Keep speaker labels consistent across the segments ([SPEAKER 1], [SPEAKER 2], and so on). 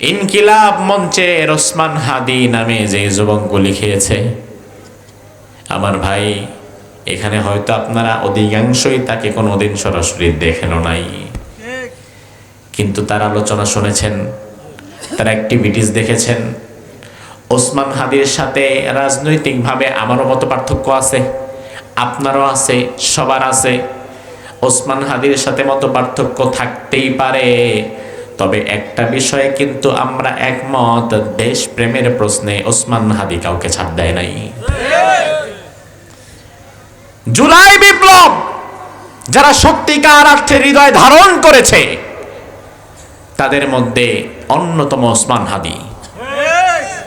[SPEAKER 1] ইনকিলাব মঞ্চের ওসমান হাদি নামে যে যুবকগুলি খেয়েছে, আমার ভাই এখানে হয়তো আপনারা অধিকাংশই তাকে কোনোদিন সরাসরি দেখেনও নাই, কিন্তু তার আলোচনা শুনেছেন, তার অ্যাক্টিভিটিস দেখেছেন। ওসমান হাদির সাথে রাজনৈতিকভাবে আমারও মত পার্থক্য আছে, আপনারও আছে, সবার আছে। ওসমান হাদির সাথে মত পার্থক্য থাকতেই পারে, তবে একটা বিষয়ে কিন্তু আমরা একমত, দেশ প্রেমের প্রশ্নে ওসমান হাদি কাউকে ছাড় দেয় নাই। জুলাই বিপ্লব যারা সত্যিকার অর্থে হৃদয় ধারণ করেছে তাদের মধ্যে অন্যতম ওসমান হাদি।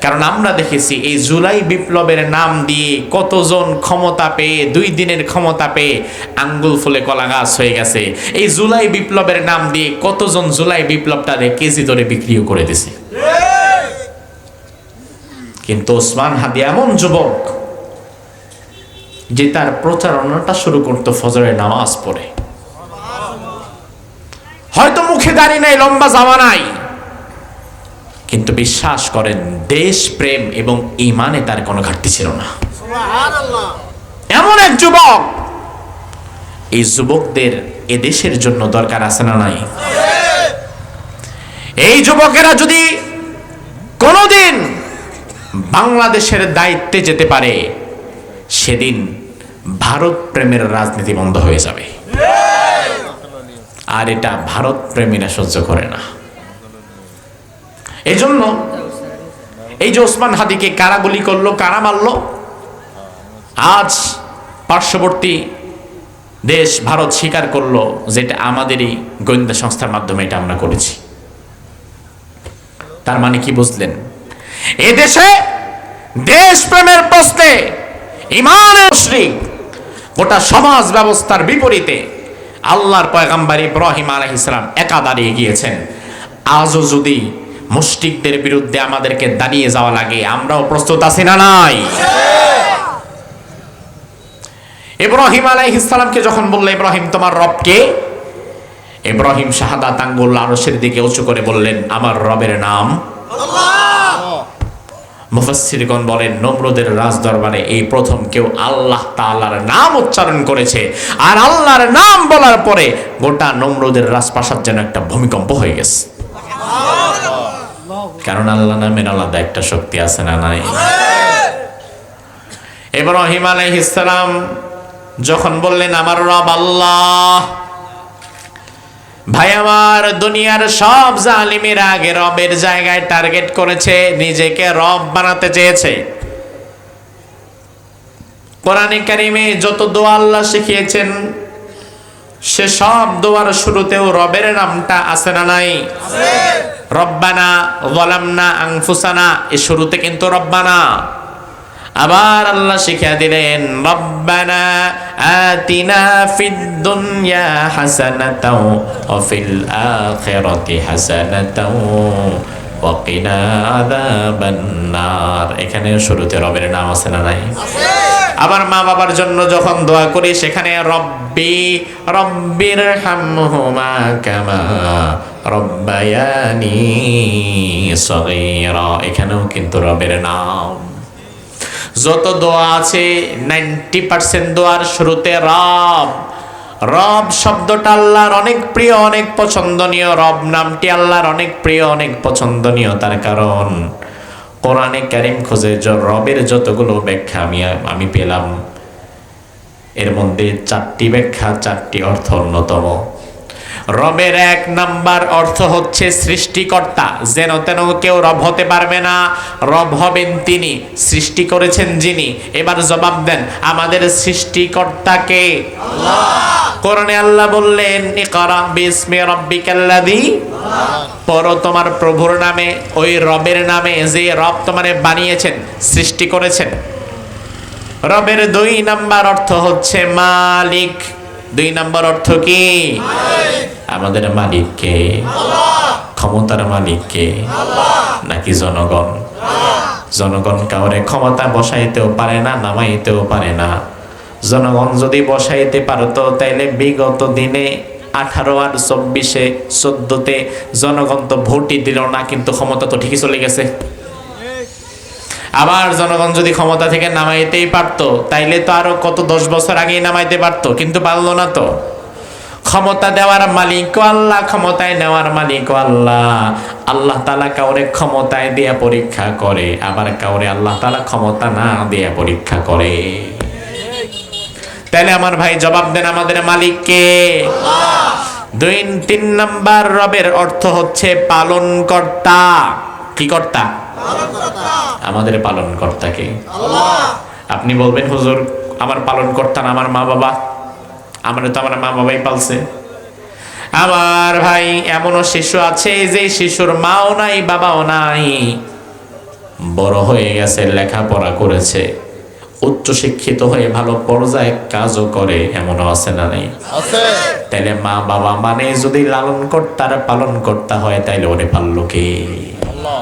[SPEAKER 1] কারণ আমরা দেখেছি এই জুলাই বিপ্লবের নাম দিয়ে কতজন ক্ষমতা পেয়ে, 2 দিনের ক্ষমতা পেয়ে আঙ্গুল ফুলে কলা গাছ হয়ে গেছে। এই জুলাই বিপ্লবের নাম দিয়ে কতজন জুলাই বিপ্লবটারে কেজি ধরে বিক্রিও করে দিছে। কিন্তু ওসমান হাদি এমন যুবক যে তার প্রচারণাটা শুরু করতো ফজরের নামাজ পড়ে। হয়তো মুখে দাড়ি নাই, লম্বা জামা নাই, কিন্তু বিশ্বাস করেন দেশ প্রেম এবং ঈমানে তার কোনো ঘাটতি ছিল না। এমন এক যুবক, এই যুবকদের এদেশের জন্য দরকার আছে না নাই? এই যুবকেরা যদি কোনোদিন বাংলাদেশের দায়িত্বে যেতে পারে, সেদিন ভারত প্রেমের রাজনীতি বন্ধ হয়ে যাবে। আর এটা ভারত প্রেমীরা সহ্য করে না। এই জন্য এই যে ওসমান হাদিকে কারা গুলি করলো, কারা মারলো, আজ পার্শ্ববর্তী দেশ ভারত স্বীকার করলো যেটা আমাদেরই গোয়েন্দা সংস্থার মাধ্যমে এটা আমরা করেছি। তার মানে কি বুঝলেন? এদেশে দেশ প্রেমের প্রশ্নে ঈমানের মুশরিক গোটা সমাজ ব্যবস্থার বিপরীতে আল্লাহর পয়গম্বর ইব্রাহিম আলাইহিস সালাম একা দাঁড়িয়ে গিয়েছেন। আজও যদি মুশরিকদের বিরুদ্ধে আমাদেরকে দাঁড়িয়ে যাওয়া লাগে, আমরাও প্রস্তুত আছি না নাই? ইব্রাহিম আলাইহিস সালামকে যখন বলল, ইব্রাহিম তোমার রব কে? ইব্রাহিম শাহাদাত আঙ্গুল আরশের দিকে উঁচু করে বললেন, আমার রবের নাম আল্লাহ। মুফাসসিরগণ বলেন নমরুদের রাজ দরবারে এই প্রথম কেউ আল্লাহ তাআলার নাম উচ্চারণ করেছে। আর আল্লাহর নাম বলার পরে গোটা নমরুদের রাজপ্রাসাদ যেন একটা ভূমিকম্প হয়ে গেছে। কারণ আল্লাহ নামের আলাদা একটা শক্তি আছে না নাই? ইব্রাহিম আলাইহিস সালাম যখন বললেন আমার রব আল্লাহ, ভাই আমার, দুনিয়ার সব জালিমের আগে রবের জায়গায় টার্গেট করেছে, নিজেকে রব বানাতে চেয়েছে। কোরআনে কারিমে যত দোয়া আল্লাহ শিখিয়েছেন সে সব দোয়ার শুরুতেও রবের নামটা আছে না নাই? রব্বানা যালামনা আনফুসানা, এই শুরুতে কিন্তু রব্বানা। আবার আল্লাহ শিখিয়ে দিলেন রব্বানা আতিনা ফিদ দুনিয়া হাসানাতাও ওয়া ফিল আখিরাতি হাসানাতাও ওয়া কিনা আযাবান নার। এখানে শুরুতে রবের নাম আছে না নাই? আবার মা বাবার জন্য যখন দোয়া করি সেখানে রব্বি রব্বিরহামহুমা কামা রব্বায়ানি সগীরা, এখানেও কিন্তু রবের নাম। যত দোয়া আছে 90% দোয়ার শুরুতে রব। রব শব্দটা আল্লাহর অনেক প্রিয়, অনেক পছন্দনীয়। রব নামটি আল্লাহর অনেক প্রিয়, অনেক পছন্দনীয়। তার কারণ কোরআনে কারিম খুঁজে রবের যতগুলো ব্যাখ্যা আমি পেলাম, এর মধ্যে 4টি ব্যাখ্যা, 4টি অর্থ অন্যতম। রবের 1 নাম্বার অর্থ হচ্ছে সৃষ্টিকর্তা। যেন তেন কেউ রব হতে পারবে না, রব হবেন তিনি, সৃষ্টি করেছেন যিনি। এবার জবাব দেন, আমাদের সৃষ্টিকর্তাকে আল্লাহ। কোরআনে আল্লাহ বললেন ইকরা বিসমি রাব্বিকাল্লাযী, পড়ো তোমার প্রভুর নামে, ওই রবের নামে যে রব তোমারে বানিয়েছেন, সৃষ্টি করেছেন। রবের 2 নাম্বার অর্থ হচ্ছে মালিক। 2 নাম্বার অর্থ কি? আমাদের মালিক কে? ক্ষমতার মালিক কে? নাকি জনগণ? জনগণ কাউরে ক্ষমতা বসাইতেও পারে না, নামাইতেও পারে না। জনগণ যদি বসাইতে পারতো তাইলে বিগত দিনে 18 আর 24-এ 14-তে জনগণ তো ভোটই দিল না, কিন্তু ক্ষমতা তো ঠিকই চলে গেছে। আবার জনগণ যদি ক্ষমতা থেকে নামাইতেই পারতো, তাইলে তো আরো কত 10 বছর আগেই নামাইতে পারতো, কিন্তু পারলো না তো। ক্ষমতা দেওয়ার মালিক আল্লাহ, ক্ষমতায় নেওয়ার মালিক আল্লাহ। আল্লাহ তাআলা কাউরে ক্ষমতায় দিয়ে পরীক্ষা করে, আবার কাউরে আল্লাহ তাআলা ক্ষমতা না দিয়ে পরীক্ষা করে। তাহলে আমার ভাই জবাব দেন, আমাদের মালিক কে? আল্লাহ। 3 নাম্বার রবের অর্থ হচ্ছে পালন কর্তা। কি কর্তা? আমাদের পালন কর্তা কে? আল্লাহ। আপনি বলবেন হুজুর আমার পালন কর্তা না আমার মা বাবা, আমরা তো আমার মা বাবাই পালছে। আমার ভাই এমনও শিশু আছে যে শিশুর মাও নাই বাবাও নাই, বড় হয়ে গেছে, লেখাপড়া করেছে, উচ্চ শিক্ষিত হয়ে ভালো পর্যায়ে কাজও করে, এমনও আছে না নাই? আছে। তাইলে মা বাবা মানে যদি লালন কর্তার পালন কর্তা হয়, তাইলে ওরে পাললো কে? আল্লাহ।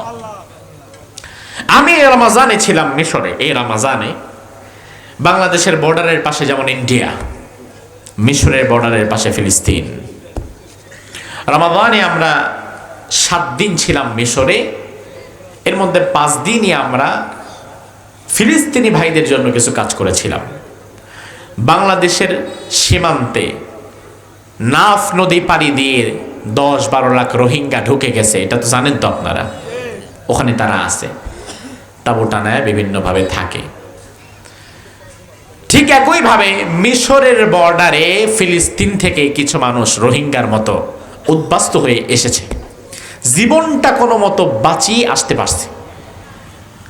[SPEAKER 1] আমি রমাজানে ছিলাম মিশরে। এই রমাজানে বাংলাদেশের বর্ডারের পাশে যেমন ইন্ডিয়া, মিশরের বর্ডারের পাশে ফিলিস্তিন। রমাদানে আমরা 7 দিন ছিলাম মিশরে। এর মধ্যে 5 দিনই আমরা ফিলিস্তিনি ভাইদের জন্য কিছু কাজ করেছিলাম। বাংলাদেশের সীমান্তে নাফ নদী পাড়ি দিয়ে 10-12 লাখ রোহিঙ্গা ঢুকে গেছে, এটা তো জানেন তো আপনারা। ওখানে তারা আছে, তাঁবু টানায় বিভিন্নভাবে থাকে। ঠিক একইভাবে মিশরের বর্ডারে ফিলিস্তিন থেকে কিছু মানুষ রোহিঙ্গার মতো উদ্বাস্তু হয়ে এসেছে, জীবনটা কোনো মতো বাঁচিয়ে আসতে পারছে।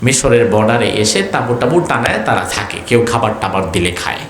[SPEAKER 1] মিশরের বর্ডারে এসে তাঁবু টানায় তারা থাকে, কেউ খাবার টাবার দিলে খায়।